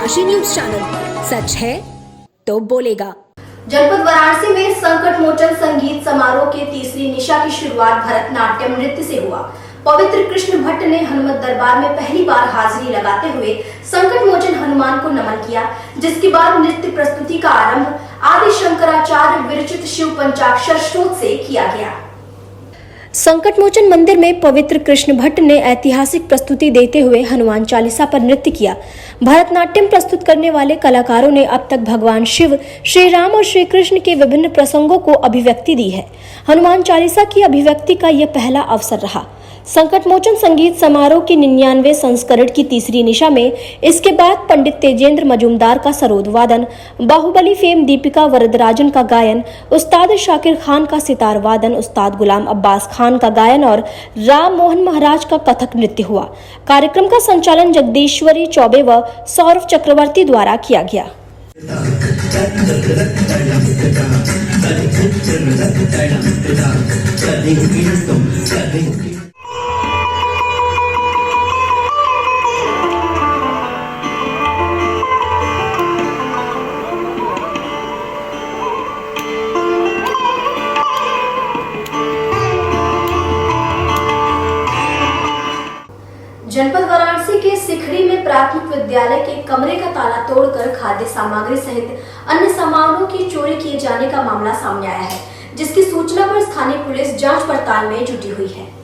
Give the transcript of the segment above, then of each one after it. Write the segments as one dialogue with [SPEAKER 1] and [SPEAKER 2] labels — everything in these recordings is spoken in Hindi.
[SPEAKER 1] अविनाशी न्यूज चैनल, सच है तो बोलेगा।
[SPEAKER 2] जनपद वाराणसी में संकट मोचन संगीत समारोह के तीसरी निशा की शुरुआत भरतनाट्यम नृत्य से हुआ। पवित्र कृष्ण भट्ट ने हनुमत दरबार में पहली बार हाजिरी लगाते हुए संकट मोचन हनुमान को नमन किया, जिसके बाद नृत्य प्रस्तुति का आरंभ आदि शंकराचार्य विरचित शिव पंचाक्षर श्लोक से किया गया। संकट मोचन मंदिर में पवित्र कृष्ण भट्ट ने ऐतिहासिक प्रस्तुति देते हुए हनुमान चालीसा पर नृत्य किया। भरतनाट्यम प्रस्तुत करने वाले कलाकारों ने अब तक भगवान शिव, श्री राम और श्री कृष्ण के विभिन्न प्रसंगों को अभिव्यक्ति दी है। हनुमान चालीसा की अभिव्यक्ति का यह पहला अवसर रहा। संकट मोचन संगीत समारोह की 99वें संस्करण की तीसरी निशा में इसके बाद पंडित तेजेंद्र मजूमदार का सरोद वादन, बाहुबली फेम दीपिका वरदराजन का गायन, उस्ताद शाकिर खान का सितार वादन, उस्ताद गुलाम अब्बास खान का गायन और राम मोहन महाराज का कथक नृत्य हुआ। कार्यक्रम का संचालन जगदीश्वरी चौबे व सौरभ चक्रवर्ती द्वारा किया गया। जनपद वाराणसी के सिखड़ी में प्राथमिक विद्यालय के कमरे का ताला तोड़कर खाद्य सामग्री सहित अन्य सामानों की चोरी किए जाने का मामला सामने आया है, जिसकी सूचना पर स्थानीय पुलिस जांच पड़ताल में जुटी हुई है।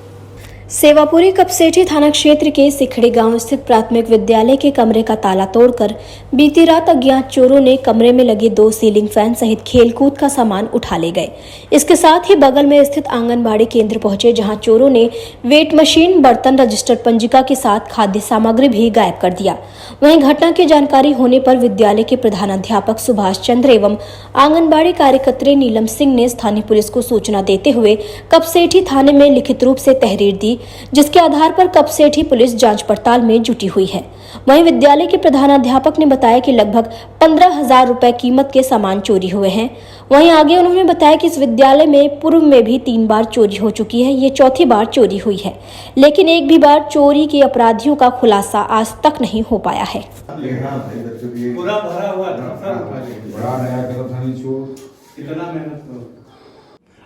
[SPEAKER 2] सेवापुरी कपसेठी थाना क्षेत्र के सिखड़ी गांव स्थित प्राथमिक विद्यालय के कमरे का ताला तोड़कर बीती रात अज्ञात चोरों ने कमरे में लगे 2 सीलिंग फैन सहित खेलकूद का सामान उठा ले गए। इसके साथ ही बगल में स्थित आंगनबाड़ी केंद्र पहुंचे, जहां चोरों ने वेट मशीन, बर्तन, रजिस्टर्ड पंजिका के साथ खाद्य सामग्री भी गायब कर दिया। वहीं घटना की जानकारी होने पर विद्यालय के प्रधानाध्यापक सुभाष चंद्र एवं आंगनबाड़ी कार्यकर्त्री नीलम सिंह ने स्थानीय पुलिस को सूचना देते हुए कपसेठी थाने में लिखित रूप से तहरीर दी, जिसके आधार पर कपसेठी पुलिस जांच पड़ताल में जुटी हुई है। वहीं विद्यालय के प्रधानाध्यापक ने बताया कि लगभग 15,000 रुपए कीमत के सामान चोरी हुए हैं। वहीं आगे उन्होंने बताया कि इस विद्यालय में पूर्व में भी 3 बार चोरी हो चुकी है, ये चौथी बार चोरी हुई है, लेकिन एक भी बार चोरी के अपराधियों का खुलासा आज तक नहीं हो पाया है।
[SPEAKER 3] पूरा भरा हुआ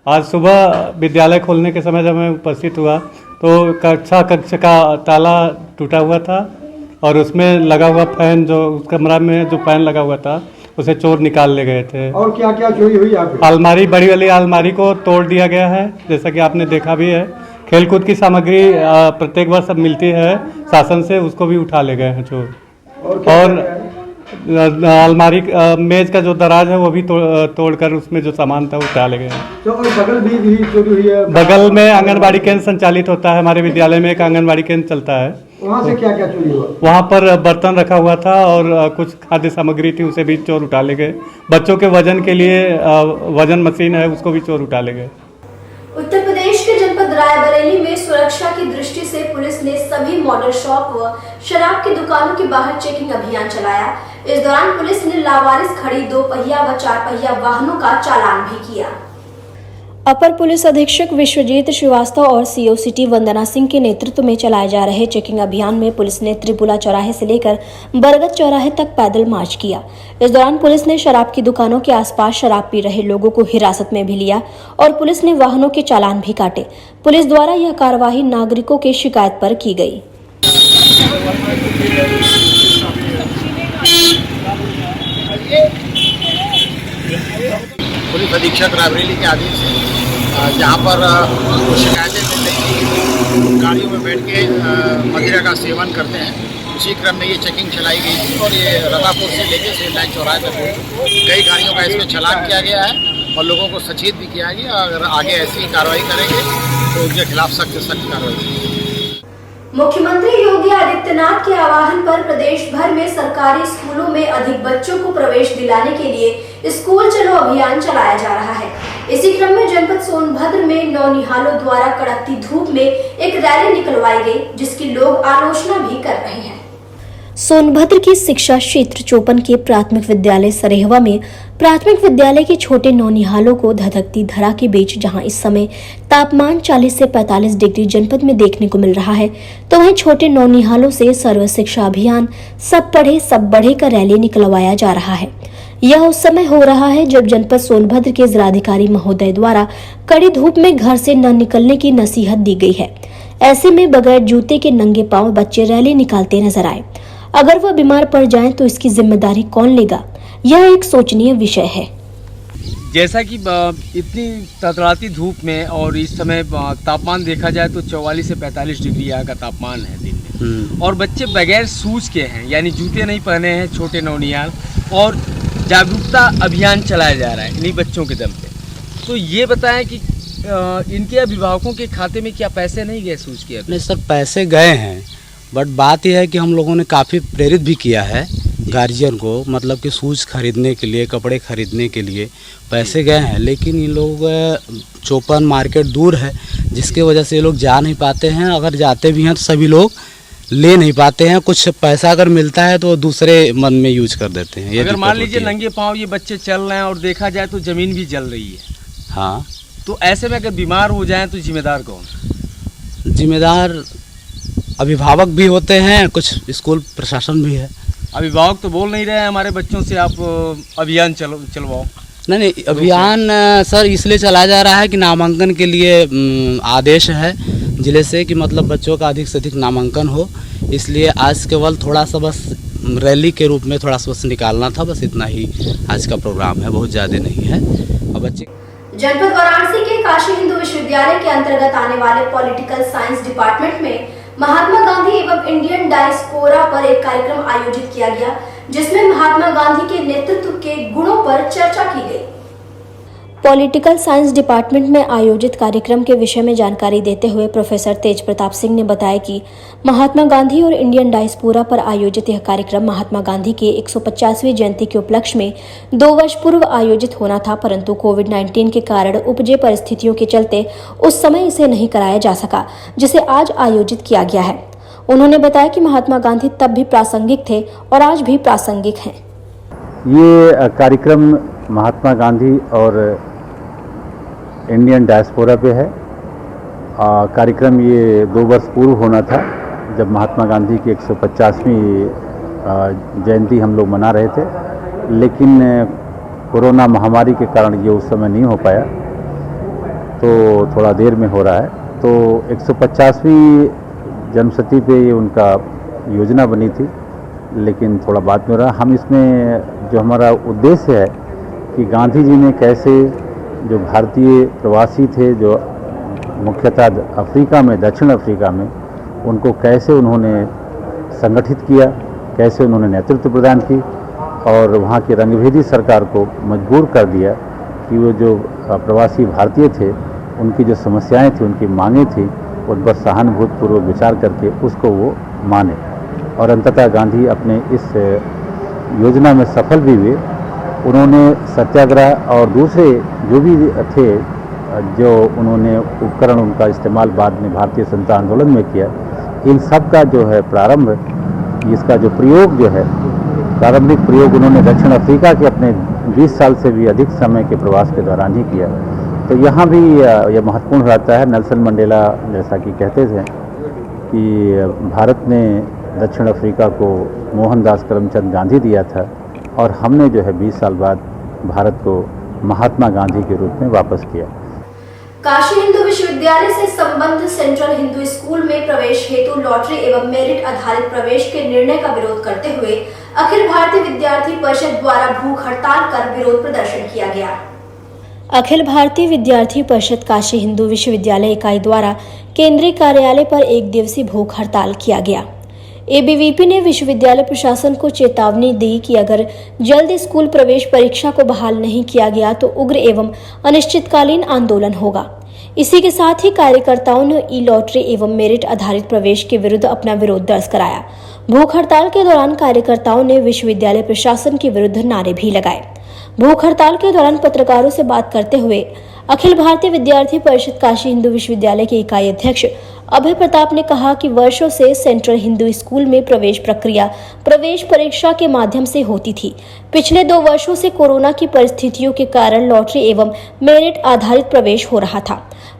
[SPEAKER 4] आज सुबह विद्यालय खोलने के समय जब मैं उपस्थित हुआ तो कक्ष का ताला टूटा हुआ था और उसमें लगा हुआ फैन, जो उस कमरा में जो फैन लगा हुआ था उसे चोर निकाल ले गए थे।
[SPEAKER 3] और क्या क्या चोरी हुई यहाँ पे?
[SPEAKER 4] अलमारी, बड़ी वाली अलमारी को तोड़ दिया गया है, जैसा कि आपने देखा भी है। खेलकूद की सामग्री प्रत्येक वर्ष अब मिलती है शासन से, उसको भी उठा ले गए हैं चोर। और अलमारी, मेज का जो दराज है वो भी तोड़कर उसमें जो सामान था वो उठा ले गए।
[SPEAKER 3] तो और बगल भी चोरी हुई है?
[SPEAKER 4] बगल में आंगनबाड़ी केंद्र संचालित होता है, हमारे विद्यालय में एक आंगनबाड़ी केंद्र चलता है।
[SPEAKER 3] वहाँ से क्या क्या चोरी हुआ?
[SPEAKER 4] वहाँ पर बर्तन रखा हुआ था और कुछ खाद्य सामग्री थी, उसे भी चोर उठा ले गए। बच्चों के वजन के लिए वजन मशीन है, उसको भी चोर उठा ले गए।
[SPEAKER 2] उत्तर प्रदेश के जनपद रायबरेली में सुरक्षा की दृष्टि से पुलिस ने सभी मॉडल शॉप व शराब की दुकानों के बाहर चेकिंग अभियान चलाया। इस दौरान पुलिस ने लावारिस खड़ी 2 पहिया व 4 पहिया वाहनों का चालान भी किया। अपर पुलिस अधीक्षक विश्वजीत श्रीवास्तव और सीओ सिटी वंदना सिंह के नेतृत्व में चलाए जा रहे चेकिंग अभियान में पुलिस ने त्रिपुला चौराहे से लेकर बरगद चौराहे तक पैदल मार्च किया। इस दौरान पुलिस ने शराब की दुकानों के आसपास शराब पी रहे लोगों को हिरासत में भी लिया और पुलिस ने वाहनों के चालान भी काटे। पुलिस द्वारा यह कार्यवाही नागरिकों की शिकायत पर की गई।
[SPEAKER 5] पुलिस अधीक्षक रायबरेली के आदेश से जहाँ पर शिकायतें मिल रही थी, गाड़ियों में बैठ के मदिरा का सेवन करते हैं, उसी क्रम में ये चेकिंग चलाई गई थी और ये रतापुर से लेकर सेल लाइन चौराहे तक कई गाड़ियों का इसमें चालान किया गया है और लोगों को सचेत भी किया गया। अगर आगे ऐसी कार्रवाई करेंगे तो उनके खिलाफ सख्त से सख्त कार्रवाई।
[SPEAKER 2] मुख्यमंत्री योगी आदित्यनाथ के आह्वान पर प्रदेश भर में सरकारी स्कूलों में अधिक बच्चों को प्रवेश दिलाने के लिए स्कूल चलो अभियान चलाया जा रहा है। इसी क्रम में जनपद सोनभद्र में नौनिहालों द्वारा कड़कती धूप में एक रैली निकलवाई गई, जिसकी लोग आलोचना भी कर रहे हैं। सोनभद्र के शिक्षा क्षेत्र चोपन के प्राथमिक विद्यालय सरेहवा में प्राथमिक विद्यालय के छोटे नौनिहालों को धधकती धरा के बीच जहां इस समय तापमान 40 से 45 डिग्री जनपद में देखने को मिल रहा है, तो वहीं छोटे नौनिहालों से सर्व शिक्षा अभियान सब पढ़े सब बढ़े का रैली निकलवाया जा रहा है। यह उस समय हो रहा है जब जनपद सोनभद्र के जिलाधिकारी महोदय द्वारा कड़ी धूप में घर से न निकलने की नसीहत दी गई है। ऐसे में बगैर जूते के नंगे पांव बच्चे रैली निकालते नजर आए। अगर वह बीमार पड़ जाएं तो इसकी जिम्मेदारी कौन लेगा, यह एक सोचनीय विषय है।
[SPEAKER 6] जैसा कि इतनी तड़तड़ाती धूप में और इस समय तापमान देखा जाए तो 44 से 45 डिग्री यहाँ का तापमान है दिन में, और बच्चे बगैर शूज के हैं, यानी जूते नहीं पहने हैं छोटे नौनिहाल, और जागरूकता अभियान चलाया जा रहा है इन्हीं बच्चों के दम पे। तो ये बताएं कि इनके अभिभावकों के खाते में क्या पैसे नहीं गए शूज के?
[SPEAKER 7] नहीं सर, पैसे गए हैं, बट बात यह है कि हम लोगों ने काफ़ी प्रेरित भी किया है गार्जियन को, मतलब कि शूज़ खरीदने के लिए, कपड़े खरीदने के लिए पैसे गए हैं, लेकिन ये लोग चोपन मार्केट दूर है जिसकी वजह से ये लोग जा नहीं पाते हैं। अगर जाते भी हैं तो सभी लोग ले नहीं पाते हैं। कुछ पैसा अगर मिलता है तो दूसरे मन में यूज कर देते हैं।
[SPEAKER 6] अगर मान लीजिए नंगे पाँव ये बच्चे चल रहे हैं और देखा जाए तो ज़मीन भी जल रही है,
[SPEAKER 7] हाँ,
[SPEAKER 6] तो ऐसे में अगर बीमार हो जाएं तो जिम्मेदार कौन?
[SPEAKER 7] जिम्मेदार अभिभावक भी होते हैं, कुछ स्कूल प्रशासन भी है।
[SPEAKER 6] अभिभावक तो बोल नहीं रहे हैं हमारे बच्चों से आप अभियान चलवाओ।
[SPEAKER 7] नहीं, अभियान सर इसलिए चलाया जा रहा है कि नामांकन के लिए आदेश है जिले से कि मतलब बच्चों का अधिक से अधिक नामांकन हो, इसलिए आज केवल थोड़ा सा बस रैली के रूप में थोड़ा सा बस निकालना था, बस इतना ही आज का प्रोग्राम है, बहुत ज़्यादा नहीं है। और बच्चे
[SPEAKER 2] जनपद वाराणसी के काशी हिंदू विश्वविद्यालय के अंतर्गत आने वाले पॉलिटिकल साइंस डिपार्टमेंट में महात्मा गांधी एवं इंडियन डायस्पोरा पर एक कार्यक्रम आयोजित किया गया, जिसमें महात्मा गांधी के नेतृत्व के गुणों पर चर्चा की गई। पॉलिटिकल साइंस डिपार्टमेंट में आयोजित कार्यक्रम के विषय में जानकारी देते हुए प्रोफेसर तेज प्रताप सिंह ने बताया कि महात्मा गांधी और इंडियन डायस्पोरा पर आयोजित यह कार्यक्रम महात्मा गांधी के 150वीं जयंती के उपलक्ष्य में 2 वर्ष पूर्व आयोजित होना था, परंतु कोविड-19 के कारण उपजे परिस्थितियों के चलते उस समय इसे नहीं कराया जा सका, जिसे आज आयोजित किया गया है। उन्होंने बताया कि महात्मा गांधी तब भी प्रासंगिक थे और आज भी प्रासंगिक हैं।
[SPEAKER 8] ये कार्यक्रम महात्मा गांधी और इंडियन डायस्पोरा पे है। कार्यक्रम ये 2 वर्ष पूर्व होना था जब महात्मा गांधी की 150वीं जयंती हम लोग मना रहे थे, लेकिन कोरोना महामारी के कारण ये उस समय नहीं हो पाया, तो थोड़ा देर में हो रहा है। तो 150वीं जन्मशती पे ये उनका योजना बनी थी, लेकिन थोड़ा बाद में रहा। हम इसमें जो हमारा उद्देश्य है कि गांधी जी ने कैसे जो भारतीय प्रवासी थे जो मुख्यतः अफ्रीका में, दक्षिण अफ्रीका में, उनको कैसे उन्होंने संगठित किया, कैसे उन्होंने नेतृत्व प्रदान की और वहाँ की रंगभेदी सरकार को मजबूर कर दिया कि वो जो प्रवासी भारतीय थे उनकी जो समस्याएं थी, उनकी मांगें थी, उन पर सहानुभूतिपूर्वक विचार करके उसको वो माने। और अंततः गांधी अपने इस योजना में सफल भी हुए। उन्होंने सत्याग्रह और दूसरे जो भी थे, जो उन्होंने उपकरण उनका इस्तेमाल बाद में भारतीय स्वतंत्रता आंदोलन में किया, इन सब का जो है प्रारंभ, इसका जो प्रयोग जो है, प्रारंभिक प्रयोग उन्होंने दक्षिण अफ्रीका के अपने 20 साल से भी अधिक समय के प्रवास के दौरान ही किया। तो यहाँ भी यह महत्वपूर्ण हो जाता है। नेल्सन मंडेला जैसा कि कहते थे कि भारत ने दक्षिण अफ्रीका को मोहनदास करमचंद गांधी दिया था और हमने जो है 20 साल बाद भारत को महात्मा गांधी के रूप में वापस किया।
[SPEAKER 2] काशी हिंदू विश्वविद्यालय से संबद्ध सेंट्रल हिंदू स्कूल में प्रवेश हेतु लॉटरी एवं मेरिट आधारित प्रवेश के निर्णय का विरोध करते हुए अखिल भारतीय विद्यार्थी परिषद द्वारा भूख हड़ताल कर विरोध प्रदर्शन किया गया। अखिल भारतीय विद्यार्थी परिषद काशी हिंदू विश्वविद्यालय इकाई द्वारा केंद्रीय कार्यालय पर 1 दिवसीय भूख हड़ताल किया गया। एबीवीपी ने विश्वविद्यालय प्रशासन को चेतावनी दी कि अगर जल्द स्कूल प्रवेश परीक्षा को बहाल नहीं किया गया तो उग्र एवं अनिश्चितकालीन आंदोलन होगा। इसी के साथ ही कार्यकर्ताओं ने ई लॉटरी एवं मेरिट आधारित प्रवेश के विरुद्ध अपना विरोध दर्ज कराया। भूख हड़ताल के दौरान कार्यकर्ताओं ने विश्वविद्यालय प्रशासन के विरुद्ध नारे भी लगाए। भूख हड़ताल के दौरान पत्रकारों से बात करते हुए अखिल भारतीय विद्यार्थी परिषद काशी हिंदू विश्वविद्यालय के इकाई अध्यक्ष अभय प्रताप ने कहा कि वर्षों से सेंट्रल हिंदू स्कूल में प्रवेश प्रक्रिया प्रवेश परीक्षा के माध्यम से होती थी। पिछले 2 वर्षों से कोरोना की परिस्थितियों के कारण लॉटरी एवं मेरिट आधारित प्रवेश हो रहा था,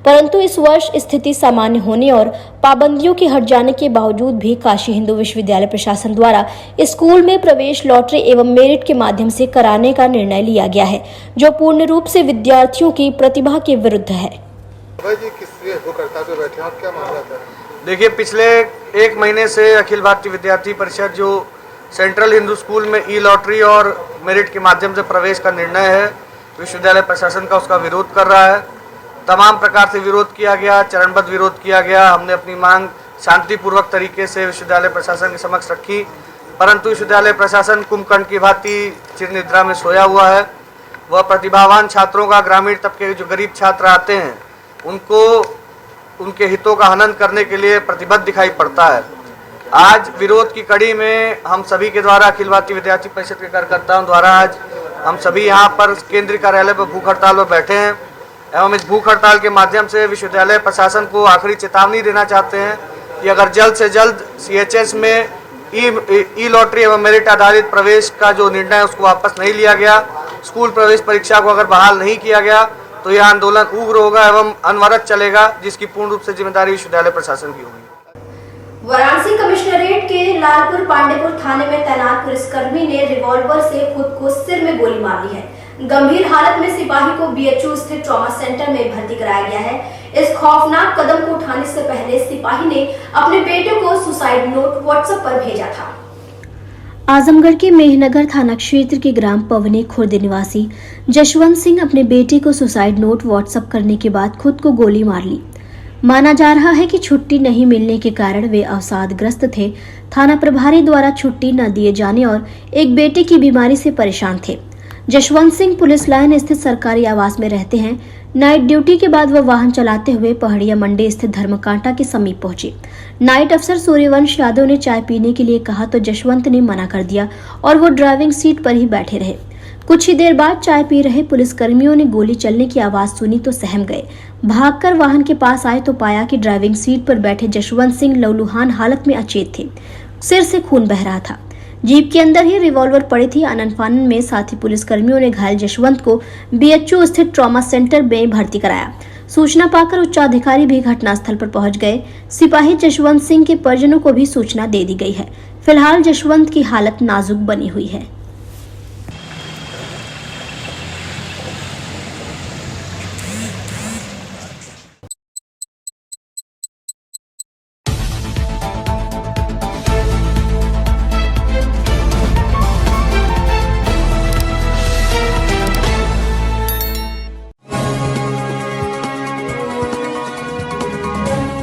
[SPEAKER 2] परंतु इस वर्ष स्थिति सामान्य होने और पाबंदियों के हट जाने के बावजूद भी काशी हिंदू विश्वविद्यालय प्रशासन द्वारा स्कूल में प्रवेश लॉटरी एवं मेरिट के माध्यम से कराने का निर्णय लिया गया है, जो पूर्ण रूप से विद्यार्थियों की प्रतिभा के विरुद्ध है।
[SPEAKER 9] जी किस करता पे बैठे आप, क्या मामला है?
[SPEAKER 10] देखिए, पिछले 1 महीने से अखिल भारतीय विद्यार्थी परिषद जो सेंट्रल हिंदू स्कूल में ई लॉटरी और मेरिट के माध्यम से प्रवेश का निर्णय है, विश्वविद्यालय प्रशासन का उसका विरोध कर रहा है। तमाम प्रकार से विरोध किया गया, चरणबद्ध विरोध किया गया। हमने अपनी मांग शांतिपूर्वक तरीके से विश्वविद्यालय प्रशासन के समक्ष रखी, परंतु विश्वविद्यालय प्रशासन कुंभकर्ण की भांति चिरनिद्रा में सोया हुआ है। वह प्रतिभावान छात्रों का, ग्रामीण तबके के जो गरीब छात्र आते हैं उनको उनके हितों का हनन करने के लिए प्रतिबद्ध दिखाई पड़ता है। आज विरोध की कड़ी में हम सभी के द्वारा, अखिल भारतीय विद्यार्थी परिषद के कार्यकर्ताओं द्वारा आज हम सभी यहाँ पर केंद्रीय कार्यालय पर भूख हड़ताल पर बैठे हैं एवं इस भूख हड़ताल के माध्यम से विश्वविद्यालय प्रशासन को आखिरी चेतावनी देना चाहते हैं कि अगर जल्द से जल्द CHS में ई लॉटरी एवं मेरिट आधारित प्रवेश का जो निर्णय है उसको वापस नहीं लिया गया, स्कूल प्रवेश परीक्षा को अगर बहाल नहीं किया गया तो यह आंदोलन उग्र होगा एवं अनवरत चलेगा, जिसकी पूर्ण रूप से जिम्मेदारी विश्वविद्यालय प्रशासन की होगी।
[SPEAKER 2] वाराणसी कमिश्नरेट के लालपुर पांडेपुर थाने में तैनात पुलिसकर्मी ने रिवॉल्वर से खुद को सिर में गोली मार ली है। गंभीर हालत में सिपाही को BHU स्थित ट्रॉमा सेंटर में भर्ती कराया गया है। इस खौफनाक कदम को उठाने से पहले सिपाही ने अपने बेटे को सुसाइड नोट WhatsApp पर भेजा था। आजमगढ़ के मेहनगर थाना क्षेत्र के ग्राम पवनी खुर्द निवासी जशवंत सिंह अपने बेटे को सुसाइड नोट WhatsApp करने के बाद खुद को गोली मार ली। माना जा रहा है कि छुट्टी नहीं मिलने के कारण वे अवसादग्रस्त थे। थाना प्रभारी द्वारा छुट्टी न दिए जाने और एक बेटे की बीमारी से परेशान थे। जशवंत सिंह पुलिस लाइन स्थित सरकारी आवास में रहते हैं। नाइट ड्यूटी के बाद वह वाहन चलाते हुए पहाड़िया मंडी स्थित धर्मकांटा के समीप पहुंचे। नाइट अफसर सूर्यवंश यादव ने चाय पीने के लिए कहा तो जशवंत ने मना कर दिया और वो ड्राइविंग सीट पर ही बैठे रहे। कुछ ही देर बाद चाय पी रहे पुलिसकर्मियों ने गोली चलने की आवाज सुनी तो सहम गए। भागकर वाहन के पास आए तो पाया कि ड्राइविंग सीट पर बैठे जशवंत सिंह लहूलुहान हालत में अचेत थे। सिर से खून बह रहा था। जीप के अंदर ही रिवॉल्वर पड़ी थी। आनन फानन में साथी पुलिसकर्मियों ने घायल जशवंत को BHU स्थित ट्रॉमा सेंटर में भर्ती कराया। सूचना पाकर उच्चाधिकारी भी घटनास्थल पर पहुंच गए। सिपाही जशवंत सिंह के परिजनों को भी सूचना दे दी गई है। फिलहाल जशवंत की हालत नाजुक बनी हुई है।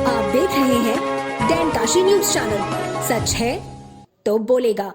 [SPEAKER 1] आप देख रहे हैं डैन काशी न्यूज चैनल। सच है तो बोलेगा।